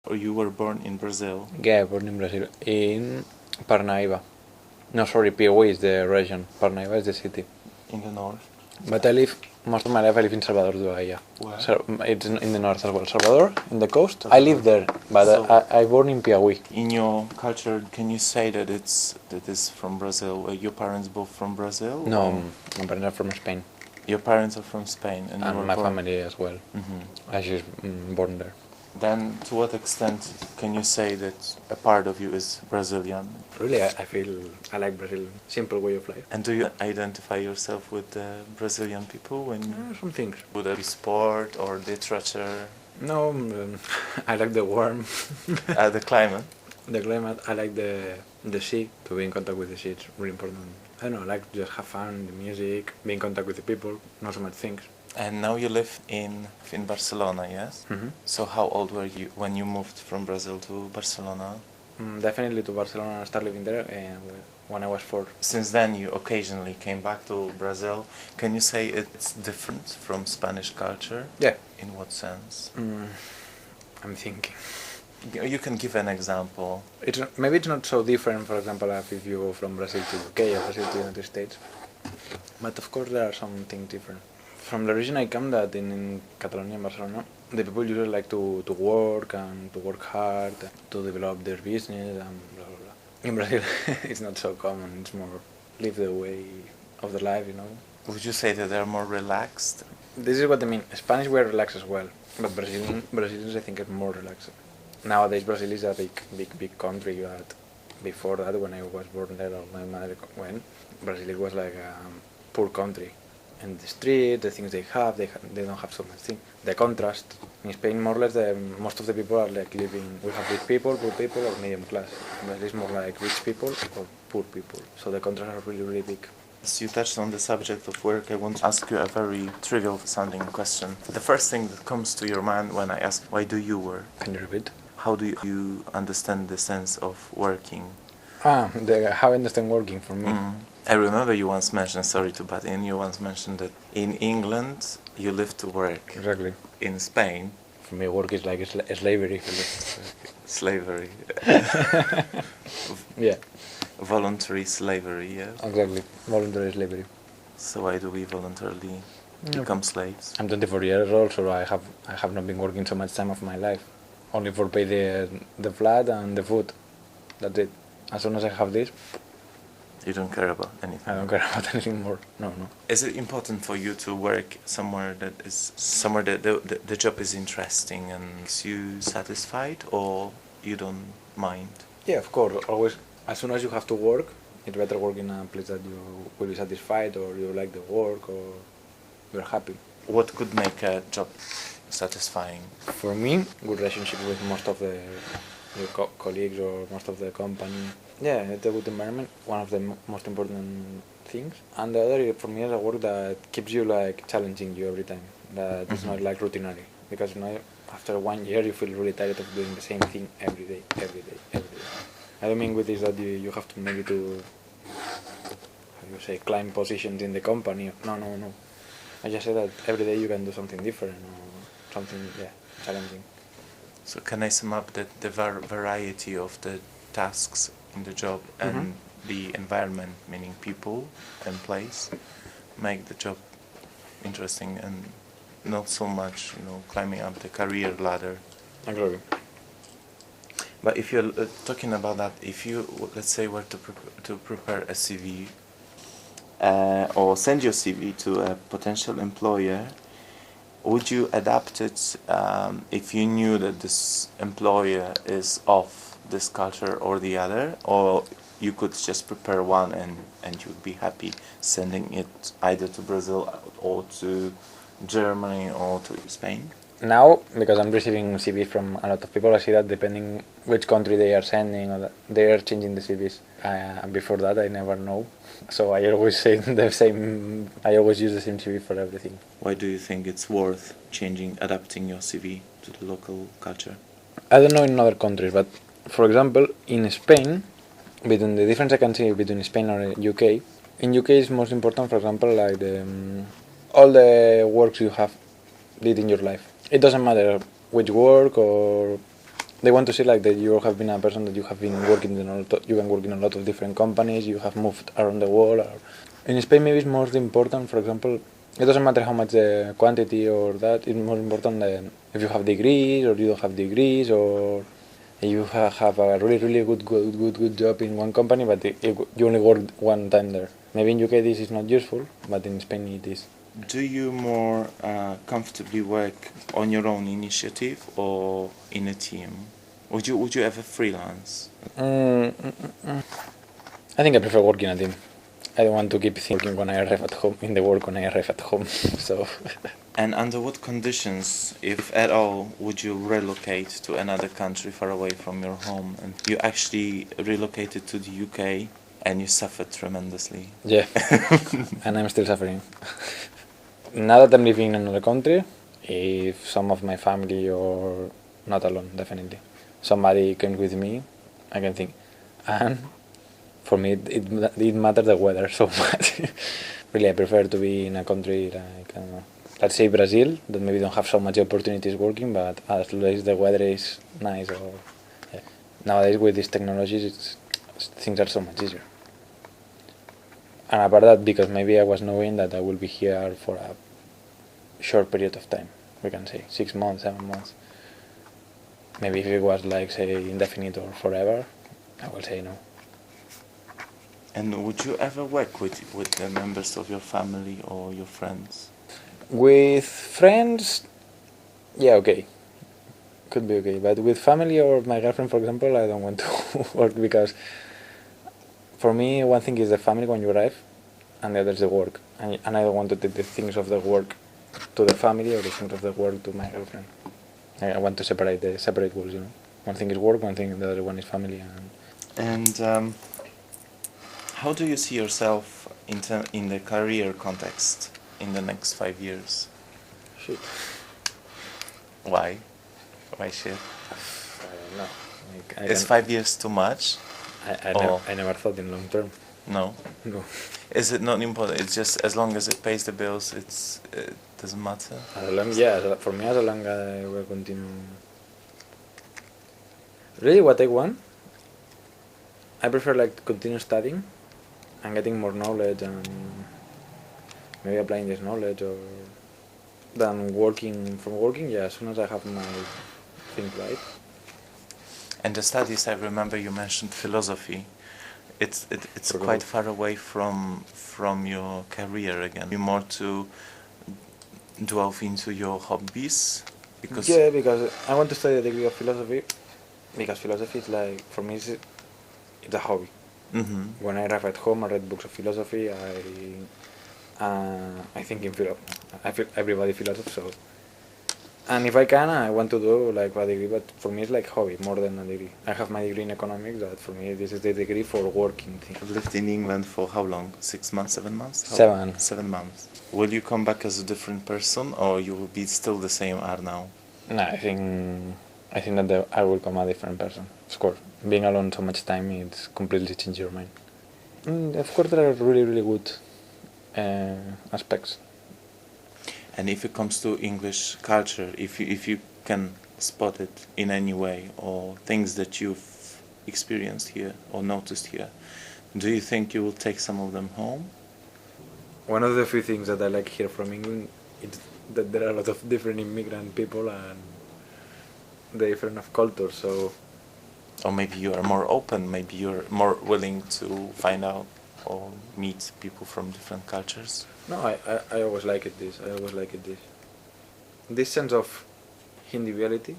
Or you were born in Brazil? Yeah, born in Brazil, in Parnaíba. No, sorry, Piauí is the region. Parnaíba is the city. In the north? But I live, most of my life I live in Salvador de Bahia. Where? So it's in the north as well. Salvador, in the coast. I live there, but So- I born in Piauí. In your culture, can you say that it's from Brazil? Your parents both from Brazil? No, or- my parents are from Spain, Your parents are from Spain, and you were and my born. family as well. Mhm. I was born there. Then, to what extent can you say that a part of you is Brazilian? Really, I feel I like Brazil. Simple way of life. And do you identify yourself with the Brazilian people when Some things. would it be sport or literature? No, I like the warm, The climate? the climate. I like the sea. To be in contact with the sea, it's really important. I don't know. I like to just have fun, the music, be in contact with the people, not so much things. And now you live in Barcelona, yes? Mm-hmm. So how old were you when you moved from Brazil to Barcelona? Definitely to Barcelona. I started living there when I was 4. Since then you occasionally came back to Brazil. Can you say it's different from Spanish culture? Yeah. In what sense? I'm thinking. You can give an example. Maybe it's not so different, for example, if you go from Brazil to UK or Brazil to the United States. But of course there are some things different. From the region I come, that in Catalonia and Barcelona, the people usually like to work and to work hard, to develop their business and blah blah blah. In Brazil it's not so common, it's more live the way of the life, you know. Would you say that they're more relaxed? This is what I mean. Spanish were relaxed as well, but Brazilians I think are more relaxed. Nowadays Brazil is a big country. But before that, when I was born there, or my mother went, Brazil was like a poor country. And the street, the things they don't have so much thing. The contrast in Spain, more or less, most of the people are like living. We have rich people, poor people, or medium class. Brazil is more like rich people or poor people. So the contrasts are really big. As you touched on the subject of work, I want to ask you a very trivial sounding question. The first thing that comes to your mind when I ask, why do you work? Can you repeat? How do you understand the sense of working? How I understand working for me. I remember you once mentioned, sorry to butt in, you once mentioned that in England you live to work. Exactly. In Spain, For me, work is like slavery. slavery. Yeah, Voluntary slavery, yes. exactly. Voluntary slavery. So why do we voluntarily become slaves? I'm 24 years old, so I have not been working so much time of my life. Only for pay the flat and the food. That's it. As soon as I have this, You don't care about anything. I don't care about anything more. No. Is it important for you to work somewhere that the job is interesting and makes you satisfied, or you don't mind? Yeah, of course. Always, as soon as you have to work, it's better work in a place that you will be satisfied, or you like the work, or you're happy. What could make a job satisfying? For me, good relationship with most of your colleagues or most of the company. Yeah, it's a good environment. One of the most important things. And the other, for me, is a work that keeps you like challenging you every time. That it's not like routinary, because after 1 year you feel really tired of doing the same thing every day. I don't mean with this that you have to maybe to, how you say, climb positions in the company. No. I just say that every day you can do something different or something, challenging. So can I sum up that the variety of the tasks in the job and the environment, meaning people and place, make the job interesting and not so much, climbing up the career ladder. Exactly. But if you're talking about that, if you, let's say, were to prepare a CV or send your CV to a potential employer, would you adapt it if you knew that this employer is of this culture or the other, or you could just prepare one and you would be happy sending it either to Brazil or to Germany or to Spain? Now, because I'm receiving CVs from a lot of people, I see that depending which country they are sending, or they are changing the CVs. Before that, I never know. So I always say the same. I always use the same CV for everything. Why do you think it's worth adapting your CV to the local culture? I don't know in other countries, but for example, in Spain, between the difference I can see between Spain and UK, in UK it's most important, for example, like all the works you have did in your life. It doesn't matter which work or they want to see like that you have been a person that you have been working in you can work in a lot of different companies, you have moved around the world. Or in Spain, maybe it's more important. For example, it doesn't matter how much the quantity or that. It's more important than if you have degrees or you don't have degrees, or you have a really good job in one company, but you only work one time there. Maybe in UK this is not useful, but in Spain it is. Do you more comfortably work on your own initiative or in a team? Would you ever freelance? I think I prefer working a team. I don't want to keep thinking when I arrive at home in the work when I arrive at home. So. And under what conditions, if at all, would you relocate to another country far away from your home? And you actually relocated to the UK and you suffered tremendously. Yeah, and I'm still suffering. Now that I'm living in another country, if some of my family or not alone, definitely, somebody came with me, I can think. And for me, it matters the weather so much. Really, I prefer to be in a country like, I don't know, let's say Brazil, that maybe don't have so much opportunities working, but as long as the weather is nice. Or yeah. Nowadays with these technologies, things are so much easier. And apart that, because maybe I was knowing that I will be here for a short period of time, we can say 6 months, 7 months. Maybe if it was like, say, indefinite or forever, I will say no. And would you ever work with the members of your family or your friends? With friends, yeah, okay. Could be okay. But with family or my girlfriend, for example, I don't want to work because for me, one thing is the family when you arrive, and the other is the work. And I don't want to take the things of the work to the family or the things of the work to my girlfriend. I want to separate goals, you know. One thing is work, one thing, the other one is family. And how do you see yourself in the career context in the next 5 years? Shit. Why? Why shit? I don't know. Is 5 years too much? I never thought in long term. No. No. Is it not important? It's just as long as it pays the bills, it doesn't matter. For me, as long as I will continue. Really, what I want, I prefer like to continue studying and getting more knowledge and maybe applying this knowledge or than working. From working, yeah, as soon as I have my thing right. And the studies, I remember you mentioned philosophy. It's quite far away from your career again. You more to delve into your hobbies because Because I want to study a degree of philosophy because philosophy is like for me it's a hobby. Mm-hmm. When I arrive at home, I read books of philosophy. I think in I feel everybody philosophy. So, and if I can, I want to do like a degree. But for me, it's like hobby more than a degree. I have my degree in economics. That for me, this is the degree for working thing. You've lived in England for how long? 6 months, 7 months? 7. 7 months. Will you come back as a different person, or you will be still the same Arnau? No, I think that I will come a different person. Of course, being alone so much time, it's completely change your mind. Of course, there are really good aspects. And if it comes to English culture, if you can spot it in any way, or things that you've experienced here or noticed here, do you think you will take some of them home? One of the few things that I like here from England is that there are a lot of different immigrant people and different of cultures. So, Or maybe you are more open, maybe you're more willing to find out or meet people from different cultures. no, I always liked this. This sense of individuality,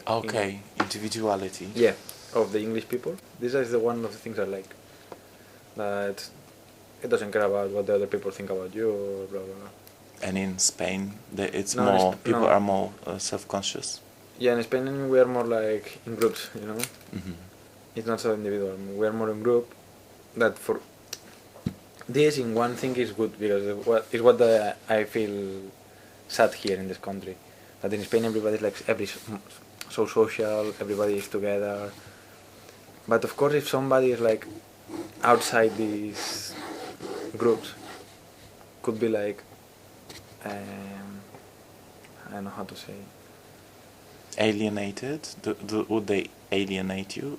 Okay, individuality. Yeah, of the English people. This is one of the things I like. That it doesn't care about what the other people think about you or blah blah blah. And in Spain, it's No, more people no. are more self-conscious. Yeah, in Spain we are more like in groups, you know. Mm-hmm. It's not so individual. We are more in group. That for this in one thing is good because it's what I feel sad here in this country. That in Spain everybody is like so social, everybody is together. But of course, if somebody is like outside these groups, could be like I don't know how to say. alienated? Would they alienate you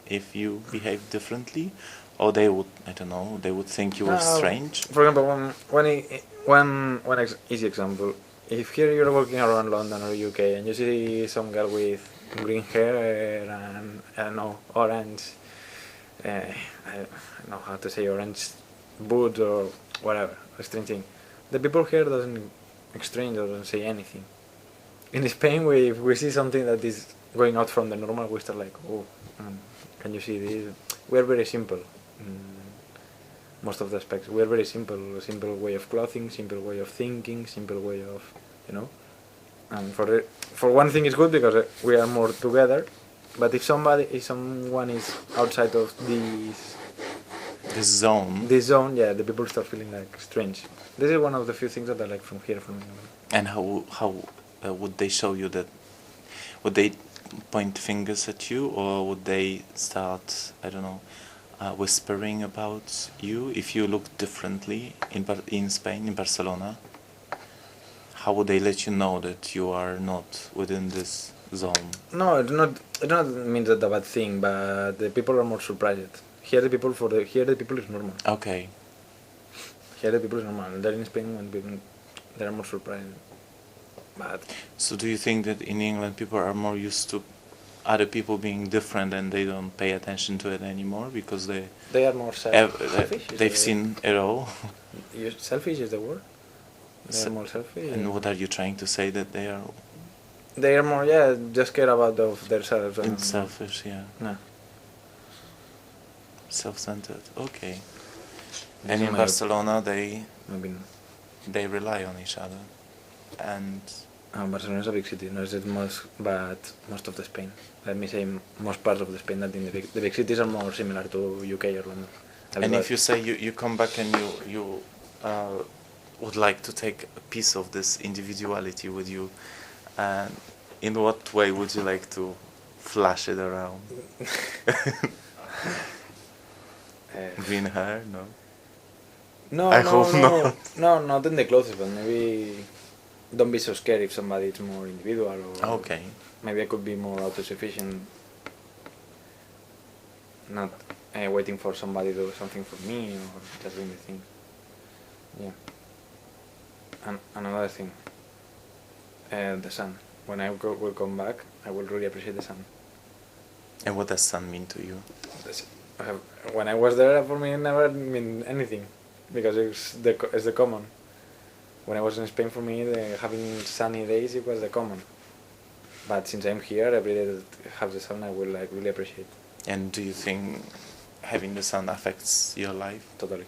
if you behave differently, or they would, I don't know, they would think you were strange? For example, one easy example. If here you're walking around London or UK and you see some girl with green hair and I don't know, orange, I don't know how to say, orange boots or whatever, a strange thing. The people here doesn't exchange or don't say anything. In Spain, if we see something that is going out from the normal, we start like, oh, can you see this? We're very simple. Most of the aspects. We're very simple. Simple way of clothing, simple way of thinking, simple way of, you know. And for one thing, it's good because we are more together. But if someone is outside of this zone, yeah, the people start feeling like strange. This is one of the few things that I like from here, from England. And how would they show you that? Would they point fingers at you, or would they start, I don't know, whispering about you if you look differently in Spain, in Barcelona? How would they let you know that you are not within this zone? No, it not means that a bad thing, but the people are more surprised. Here the people is normal. Okay. Here the people is normal. There in Spain, they are more surprised. But so do you think that in England people are more used to other people being different and they don't pay attention to it anymore because they are more selfish? They've seen it all. Selfish is the word? They are more selfish. And what are you trying to say, that they are? They are more, just care about themselves. And selfish, yeah. No. Self-centered, okay. And in Barcelona, they rely on each other. And Barcelona is a big city, no, it's most of the Spain. Let me say most parts of the Spain that in the big cities are more similar to UK or London. And if you say you come back and you would like to take a piece of this individuality with you, in what way would you like to flash it around? Green hair? No. No, I hope not. No, not in the clothes, but maybe don't be so scared if somebody is more individual. Or okay. Maybe I could be more autosufficient, not waiting for somebody to do something for me or just doing the thing. Yeah. And another thing, the sun. When I will come back, I will really appreciate the sun. And what does sun mean to you? When I was there, for me, it never meant anything, because it's the common. When I was in Spain, for me, having sunny days, it was the common. But since I'm here, every day that I have the sun, I will really appreciate. And do you think having the sun affects your life? Totally.